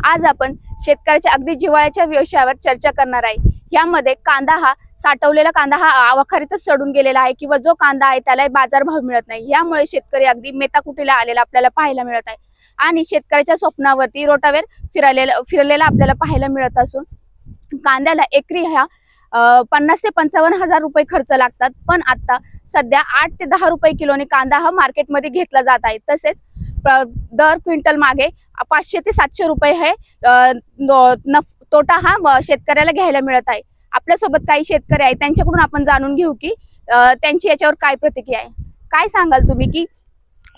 आज आपण शेतकऱ्याच्या अगदी जिव्हाळ्याच्या विषयावर चर्चा करणार आहे। यामध्ये कांदा हा साठवलेला कांदा हा अवखारीतच सडून गेलेला आहे किंवा जो कांदा आहे त्याला बाजारभाव मिळत नाही। यामुळे शेतकरी अगदी मेटाकुटीला आलेला आपल्याला पाहायला मिळत आहे आणि शेतकऱ्याच्या स्वप्नावरती रोटावेर फिरलेला आपल्याला पाहायला मिळत असून कांद्याला एकरी ह्या 50 ते 55 हजार रुपये खर्च लागतात। पण आता सध्या 8 ते 10 रुपये किलोने कांदा हा मार्केटमध्ये घेतला जात आहे। तसेच दर क्विंटल मागे 500 ते 700 रुपये हे तोटा हा शेतकऱ्याला घ्यायला मिळत आहे। आपल्यासोबत काही शेतकरी आहेत, त्यांच्याकडून आपण जाणून घेऊ की त्यांची याच्यावर काय प्रतिक्रिया आहे। काय सांगाल तुम्ही की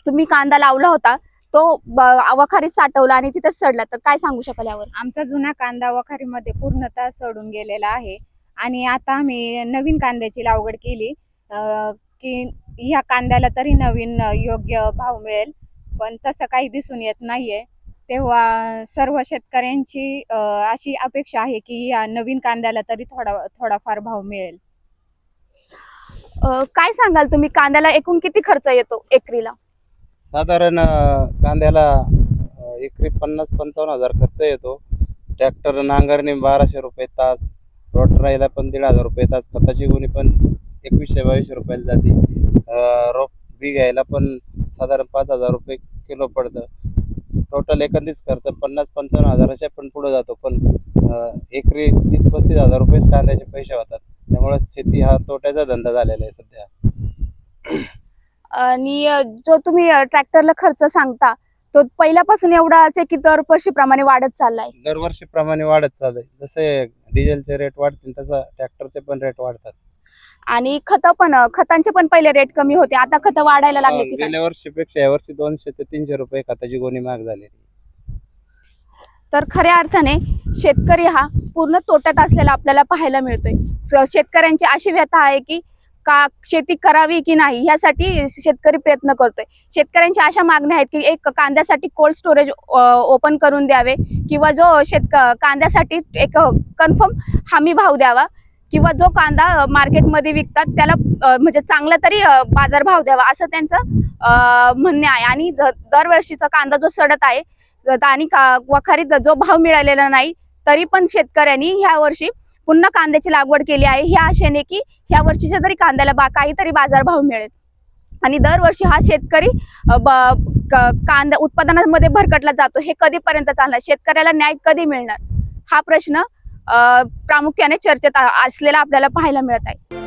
तुम्ही कांदा लावला होता तो अवखारीत साठवला आणि तिथेच सडला, तर काय सांगू शकाल यावर? आमचा जुना कांदा वखारीमध्ये पूर्णतः सडून गेलेला आहे आणि आता आम्ही नवीन कांद्याची लागवड केली की ह्या कांद्याला तरी नवीन योग्य भाव मिळेल, पण तसं काही दिसून येत नाहीये। तेव्हा सर्व शेतकऱ्यांची अशी अपेक्षा आहे की या नवीन कांद्याला तरी थोडाफार भाव मिळेल। काय सांगाल तुम्ही, कांद्याला एकूण किती खर्च येतो एकरीला? साधारण कांद्याला एकरी 50-55 हजार खर्च येतो। ट्रॅक्टर नांगरणी 1200 रुपये तास, रोटरायला पण 1500 रुपये तास, खताची गुणी पण 2100-2200 रुपयाला जाते। रोप बी घ्यायला पण साधारण 5000 रुपये किलो पडतं। टोटल एकंदरीत खर्च 50-55 हजाराच्या पण पुढे जातो। पण एकरी 30-35 हजार रुपयेच कांद्याचे पैसे होतात। त्यामुळे शेती हा तोट्याचा धंदा झालेला आहे सध्या। आणि जो तुम्ही ट्रॅक्टरला खर्च सांगता तो पहिल्यापासून एवढाच आहे की दरवर्षीप्रमाणे वाढत चाललाय? दरवर्षीप्रमाणे वाढत चाललंय। जसे डिझेलचे रेट वाढतील तसं ट्रॅक्टरचे पण रेट वाढतात। आणि खतांचे पण पहिले रेट कमी होते, आता खत वाढायला लागले की काय? गेल्या वर्षीपेक्षा यावर्षी 200 ते 300 रुपये खताची गोणी महाग झालेली। तर खऱ्या अर्थाने शेतकरी हा पूर्ण तोट्यात असलेला आपल्याला पाहायला मिळतोय। शेतकऱ्यांची अशी व्यथा आहे की का शेती करावी की नाही यासाठी शेतकरी प्रयत्न करतोय। शेतकऱ्यांच्या अशा मागण्या आहेत की एक कांद्यासाठी कोल्ड स्टोरेज ओपन करून द्यावे किंवा जो कांद्यासाठी एक कन्फर्म हमी भाव द्यावा किंवा जो कांदा मार्केटमध्ये विकतात त्याला म्हणजे चांगला तरी बाजारभाव द्यावा, असं त्यांचं म्हणणे आहे। आणि दरवर्षीचा कांदा जो सडत आहे आणि वखारीत जो भाव मिळालेला नाही, तरी पण शेतकऱ्यांनी ह्या वर्षी पुन्हा कांद्याची लागवड केली आहे ह्या आशेने की ह्या वर्षीच्या तरी कांद्याला काहीतरी बाजारभाव मिळेल। आणि दरवर्षी हा शेतकरी कांदा उत्पादनामध्ये भरकटला जातो। हे कधीपर्यंत चालणार? शेतकऱ्याला न्याय कधी मिळणार? हा प्रश्न प्रामुख्याने चर्चेत असलेला आपल्याला पाहायला मिळत आहे।